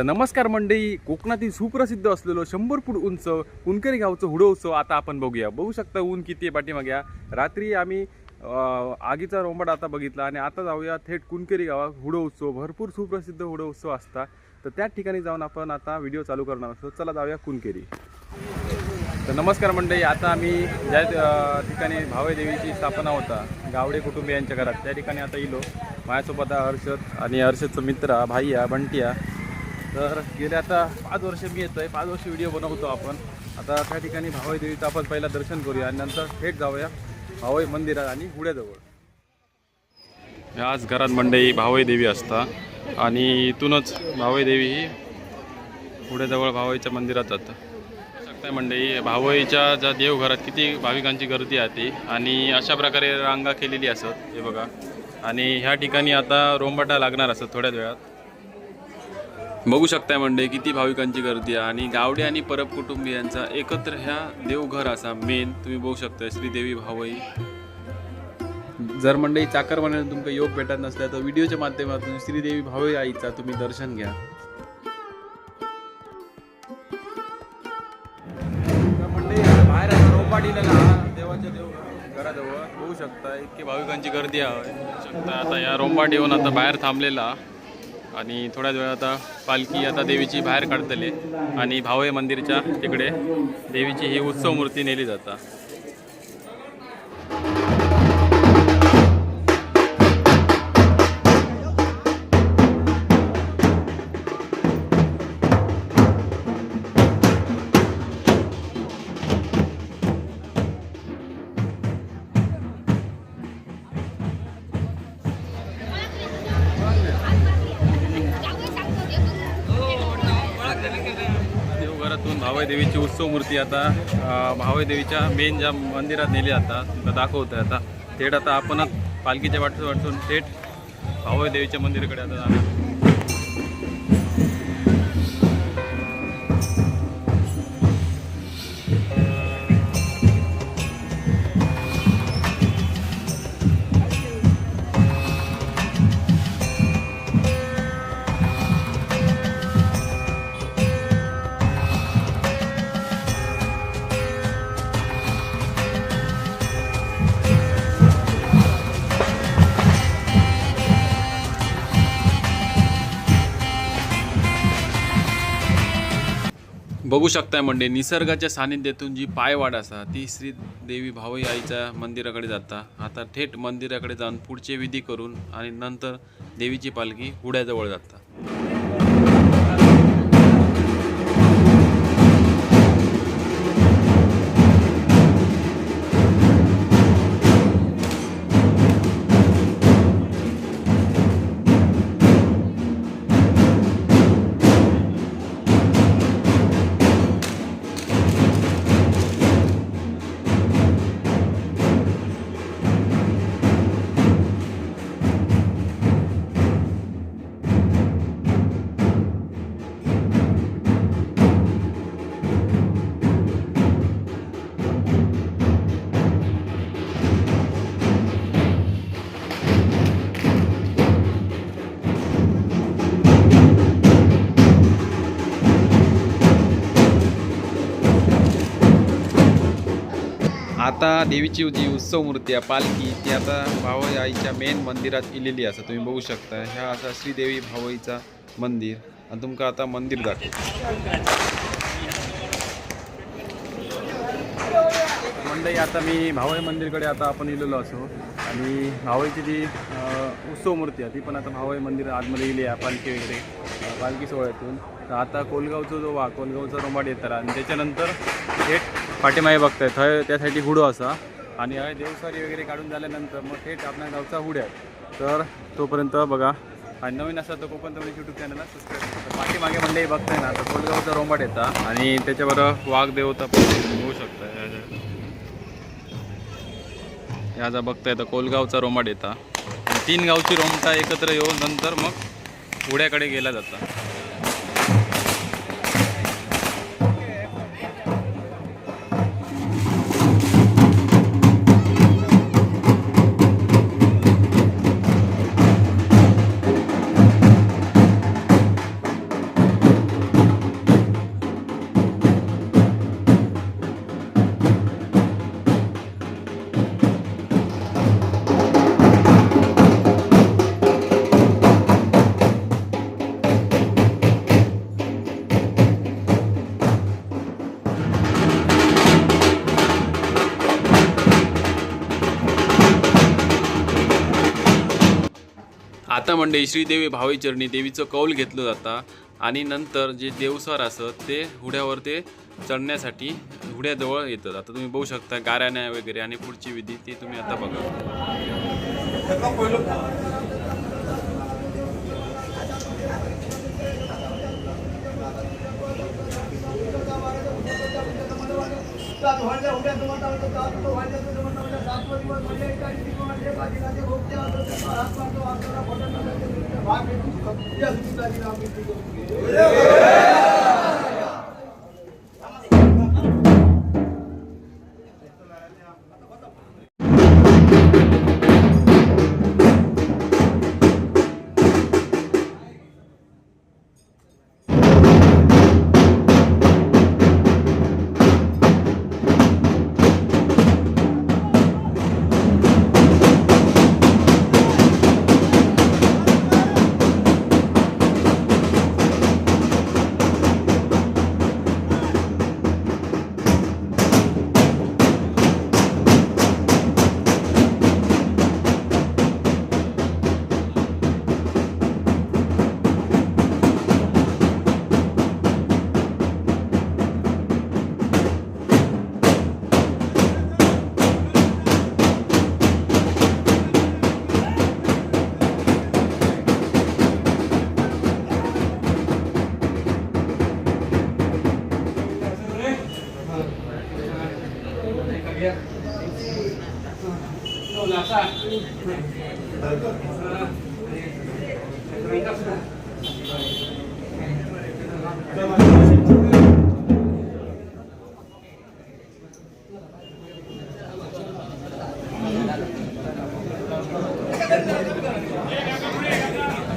तर नमस्कार मंडळी, कोकणातील सुप्रसिद्ध असलेलो 100 फूट उंच कुणकेरी गावचं हुडो उत्सव आता आपण बघू शकता ऊन किती आहे पाठीमागे. रात्री आम्ही आगीचा रोंबाड आता बघितला आणि आता जाऊया थेट कुणकेरी गावात. हुडो उत्सव भरपूर सुप्रसिद्ध हुडो उत्सव असता, तर त्या ठिकाणी जाऊन आपण आता व्हिडिओ चालू करणार असतो. चला जाऊया कुणकेरी. तर नमस्कार मंडळी, आता आम्ही ज्या ठिकाणी भावे देवीची स्थापना होता गावडे कुटुंबियांच्या घरात, त्या ठिकाणी आता इलो. माझ्यासोबत हर्षद आणि हर्षदचा मित्र भाई बंटिया. तर गेले आता 5 वर्ष मी येतोय, 5 वर्ष व्हिडिओ बनवतो आपण. आता त्या ठिकाणी भावे देवीचं आपण पहिला दर्शन करूया आणि नंतर थेट जाऊया भावे मंदिरात आणि हुड्याजवळ. आज घरात मंडळी भावे देवी असता आणि इथूनच भावे देवी ही हुड्याजवळ भावेच्या मंदिरात जातं. शकताय मंडळी, भावईच्या ज्या देवघरात किती भाविकांची गर्दी आहे आणि अशा प्रकारे रांगा केलेली असत हे बघा. आणि ह्या ठिकाणी आता रोंबाटा लागणार असत थोड्याच वेळात. बघू शकताय मंडळी किती भाविकांची गर्दी आहे आणि गावडे आणि परब कुटुंबियांचा एकत्र ह्या देवघर असा मेन तुम्ही बघू शकताय श्रीदेवी भावई. जर मंडळी चाकरमान्याने तुमका योग भेटत नसल्या तर व्हिडिओच्या माध्यमातून श्रीदेवी भावई आईचा तुम्ही दर्शन घ्या. बाहेर रोंबाट देवाच्या घराजवळ बघू शकता इतकी भाविकांची गर्दी आहे. शकता आता या रोंबाट येऊन आता बाहेर थांबलेला आणि थोड्याच वेळ आता पालखी आता देवीची बाहेर काढतले आणि भावे मंदिरच्या तिकडे देवीची ही उत्सव मूर्ती नेली जाता. देवघरातून भावे देवीची उत्सव मूर्ती आता भावे देवीच्या मेन ज्या मंदिरात नेली जातात तुमका दाखवतोय. आता थेट आता आपणच पालखीच्या वाटून थेट भावे देवीच्या मंदिराकडे आता जाणार. बघू शकताय म्हणजे निसर्गाच्या सानिध्यातून जी पायवाट असा ती श्री देवी भावई आईच्या मंदिराकडे जाता. आता थेट मंदिराकडे जाऊन पुढचे विधी करून आणि नंतर देवीची पालखी हुड्याजवळ जाता. आता देवीची जी उत्सव मूर्ती आहे पालखी ती आता भावई आईच्या मेन मंदिरात इलेली असं तुम्ही बघू शकता. ह्या असा श्रीदेवी भावईचा मंदिर आणि तुमका आता मंदिर दाखवतो. मंडळी आता मी भावई मंदिरकडे आता आपण इलेलो असो आणि भावईची जी उत्सव मूर्ती आहे ती पण आता भावई मंदिर आतमध्ये इली आहे पालखी वगैरे पालखी सोहळ्यातून. तर आता कोलगावचा जो कोलगावचा रोंबाड येतात आणि त्याच्यानंतर थेट पाठीमागे बघताय थंय त्यासाठी हुडो असा आणि देवसारी वगैरे काढून झाल्यानंतर मग थेट आपल्या गावचा हुड्या. तर तोपर्यंत बघा आणि नवीन असा तर कोकण तवणी यूट्यूब चॅनलला सबस्क्राईब करा. पाठीमागे मंडळी बघताय ना तर कोलगावचा रोंबाड येतात आणि त्याच्याबरोबर वाघ देवता पण होऊ शकता. ह्या जा बघताय तर कोलगावचा रोंबाड येता. 3 गावची रोमटा एकत्र येऊन नंतर मग हुड्याकडे गेला जाता. आता मंडळी श्रीदेवी भावे चरणी देवीचं कौल घेतलं जातं आणि नंतर जे देवसार असत ते हुड्यावर ते चढण्यासाठी हुड्याजवळ येतात. आता तुम्ही बघू शकता गाऱ्याने वगैरे आणि पुढची विधी ती तुम्ही आता बघा.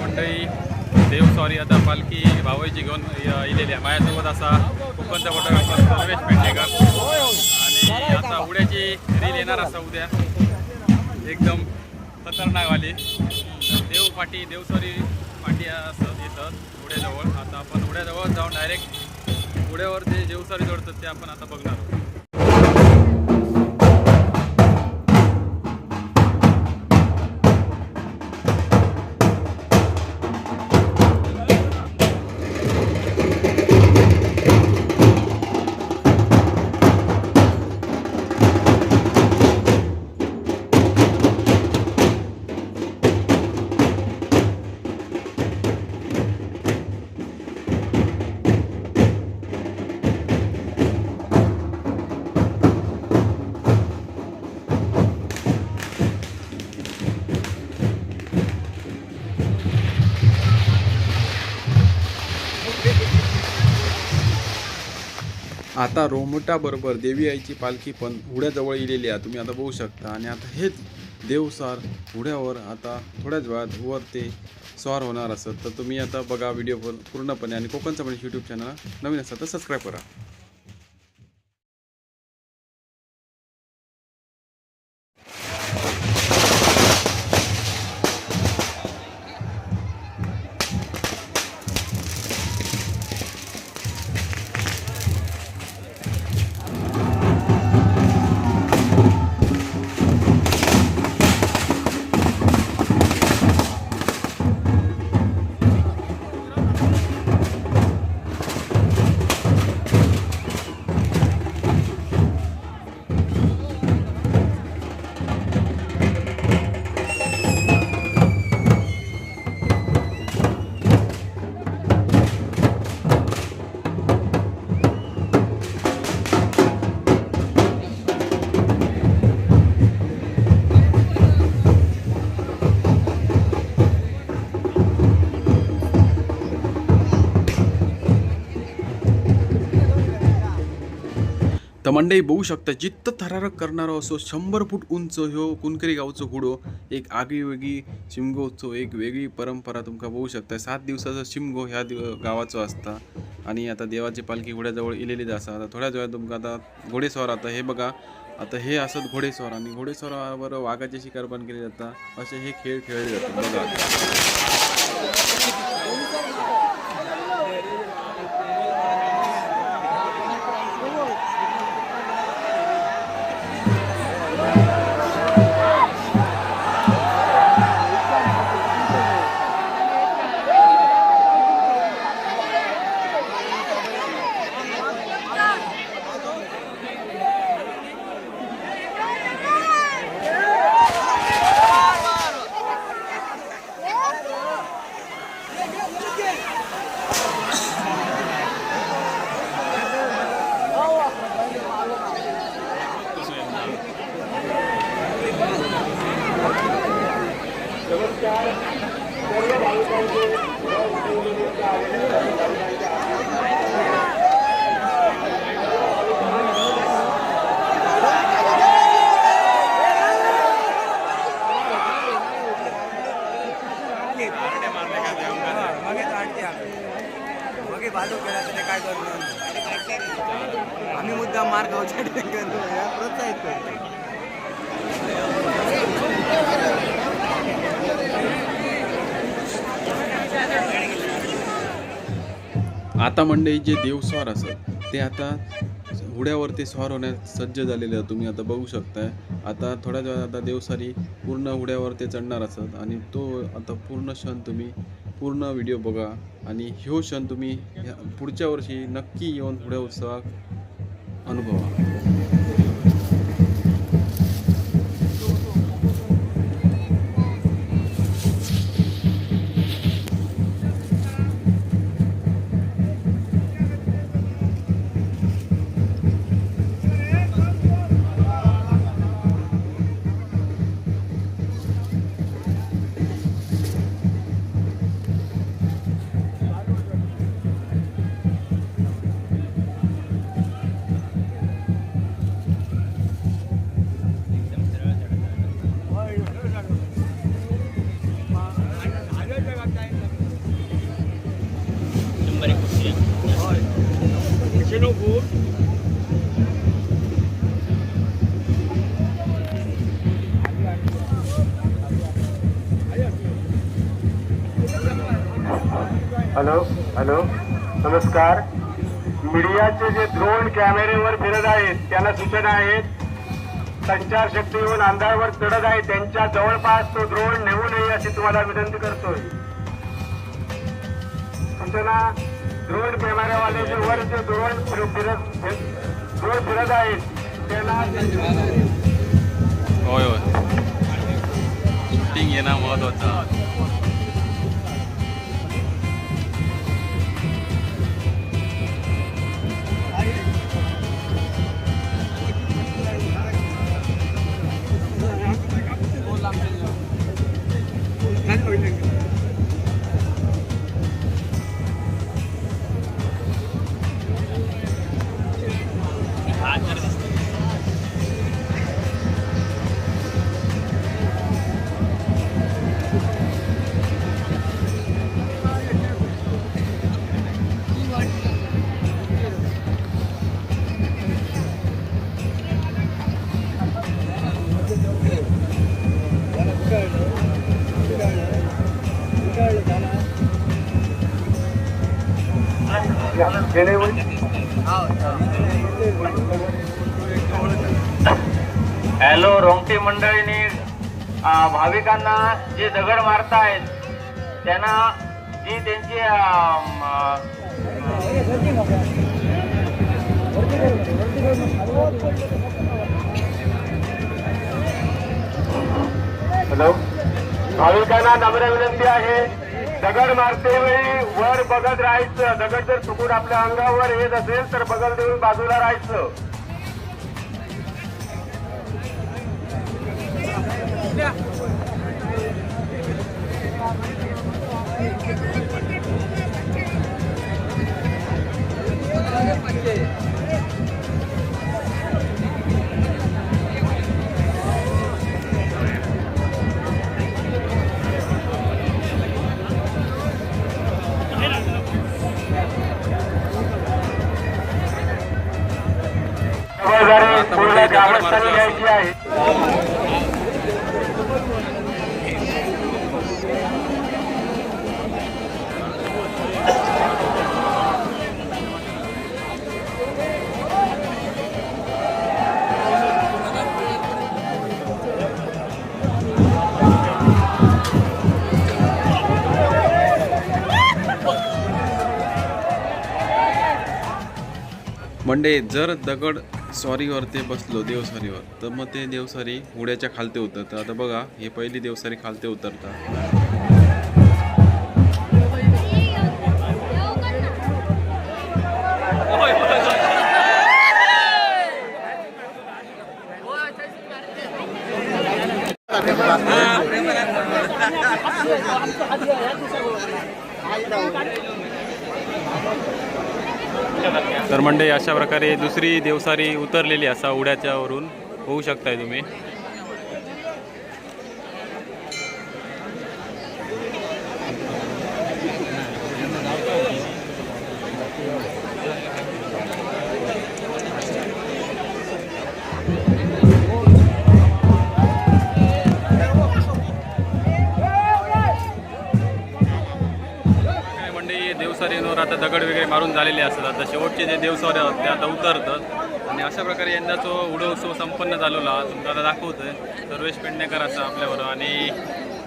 मंडळी देव सॉरी आता पालखी भावईची घेऊन इलेली आहे. माझ्यासोबत असा कोकणचा फोटोग्राफर सर्वेश पेंडेकर आणि आता उड्याची रील येणार असा उद्या एकदम खतरनाकवाली. देव पाठी देव सॉरी पाठी असं येतात उड्याजवळ. आता आपण उड्याजवळ जाऊन डायरेक्ट उड्यावर जे देवसॉरी जोडतात ते आपण आता बघणार आहोत. आता रोमटाबरोबर देवी आईची पालखी पण हुड्याजवळ इलेली आहे तुम्ही आता बघू शकता. आणि आता हेच देवसार हुड्यावर आता थोड्याच वेळात वर ते स्वार होणार असत. तर तुम्ही आता बघा व्हिडिओ पूर्णपणे आणि कोकणचं पण यूट्यूब चॅनल नवीन असेल तर सबस्क्राईब करा. तर मंडळी बघू शकता जित्त थरारक करणारा असो 100 फूट उंच ह्यो कुणकेरी गावचो हुडो एक आगळीवेगळी शिमगोचो एक वेगळी परंपरा तुमका बघू शकता. 7 दिवसाचा शिमगो ह्या गावाचो असता आणि आता देवाची पालखी हुड्याजवळ इलेलीच असा. आता थोड्याच वेळात तुमका आता घोडेस्वार आता हे बघा आता हे असत घोडेस्वार आणि घोडेस्वारावर वाघाचे शिकार पण केले जातात. असे हे खेळ खेळले जातात बघा. काय करणार आम्ही मुद्दा मार खाऊसाठी प्रोत्साहित करतो. आता मंडळी जे देवस्वार असत ते आता हुड्यावरती स्वार होण्यास सज्ज झालेले आहे. तुम्ही आता बघू शकताय. आता थोड्या वेळात आता देवसारी पूर्ण हुड्यावरती चढणार असत आणि तो आता पूर्ण क्षण तुम्ही पूर्ण व्हिडिओ बघा आणि ह्यो क्षण तुम्ही पुढच्या वर्षी नक्की येऊन हुड्या उत्सवात अनुभवा. हॅलो हॅलो नमस्कार. मीडियाचे जे ड्रोन कॅमेरेवर फिरत आहेत त्यांना सूचना आहेत. संचारशक्ती येऊन अंधारावर चढत आहे त्यांच्या जवळपास तो ड्रोन नेऊ नये अशी तुम्हाला विनंती करतोय. सूचना ड्रोन कॅमेरावाले जे वर जे ड्रोन फिरत आहेत त्यांना होय होय शूटिंग येणं महत्वाचं. हॅलो रोंगटे मंडळींनी भाविकांना जे दगड मारतायत त्यांना जी त्यांची हॅलो भाविकांना नम्र विनंती आहे. दगड मारते वेळी वर बघत राहायचं. दगड जर चुकून आपल्या अंगावर येत असेल तर बगल देऊन बाजूला राहायचं. पूर्ण ग्रामस्थांनी घ्यायची आहे. म्हणजे जर दगड स्वारीवर ते बसलो देवसारीवर तर मग ते देवसारी उड्याच्या खालते उतरतं. आता बघा हे पहिली देवसारी खालते उतरतात. तर मंडळी अशा प्रकारे दुसरी देवसारी उतरलेली असा उड्याच्या वरून होऊ शकताय तुम्ही. देवसारींवर आता दगड वगैरे मारून झालेले असतात. आता शेवटचे जे देवसारे आहेत ते आता उतरतात आणि अशा प्रकारे यंदाचा उडोत्सव संपन्न झालेला तुमचा आता दाखवतोय. सर्वेश पेडणेकर असा आपल्याबरोबर आणि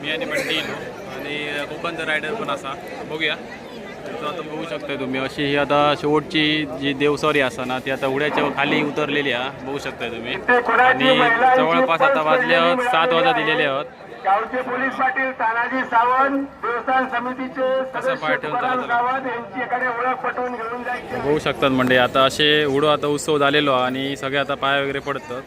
मी आणि बंटी आणि कोकणचा रायडर पण असा. बघूया तो आता बघू शकताय तुम्ही. अशी ही आता शेवटची जी देवसारी असा ना ती आता उड्याच्या खाली उतरलेली आहे बघू शकताय तुम्ही. आणि जवळपास आता वाजले 7 वाजा दिलेले आहेत. गावचे पोलीस पाटील तानाजी सावंत, देवस्थान समितीचे सदस्य तुकाराम सावंत यांच्याकडे ओळख पटवून घेऊन जायचे बघू शकतात म्हणजे आता असे उडो आता उत्सव झालेलो आणि सगळे आता पाय वगैरे पडतात.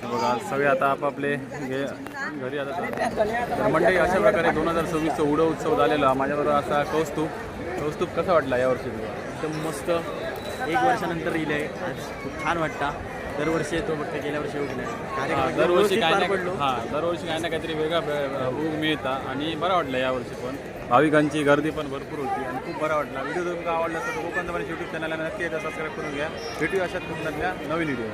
बघा सगळे आता आपापले घरी आता मंडळी अशा प्रकारे 2026चा उडो उत्सव झालेला. माझ्याबरोबर असा कौस्तुभ कसा वाटला यावर्षी तुला? एकदम मस्त. 1 वर्षानंतर येईल आहे आज. खूप छान वाटतं. दरवर्षी येतो फक्त गेल्या वर्षी येऊ नाही. दरवर्षी काय ना काहीतरी वेगळा बघूक मिळता आणि बरं वाटलं यावर्षी पण. भाविकांची गर्दी पण भरपूर होती आणि खूप बरं वाटला. व्हिडिओ तुमचा आवडला तर कोकण यूट्यूब चॅनलला नक्की एकदा सबस्क्राईब करून घ्या. भेटूया अशाच कुठल्या नवीन व्हिडिओ.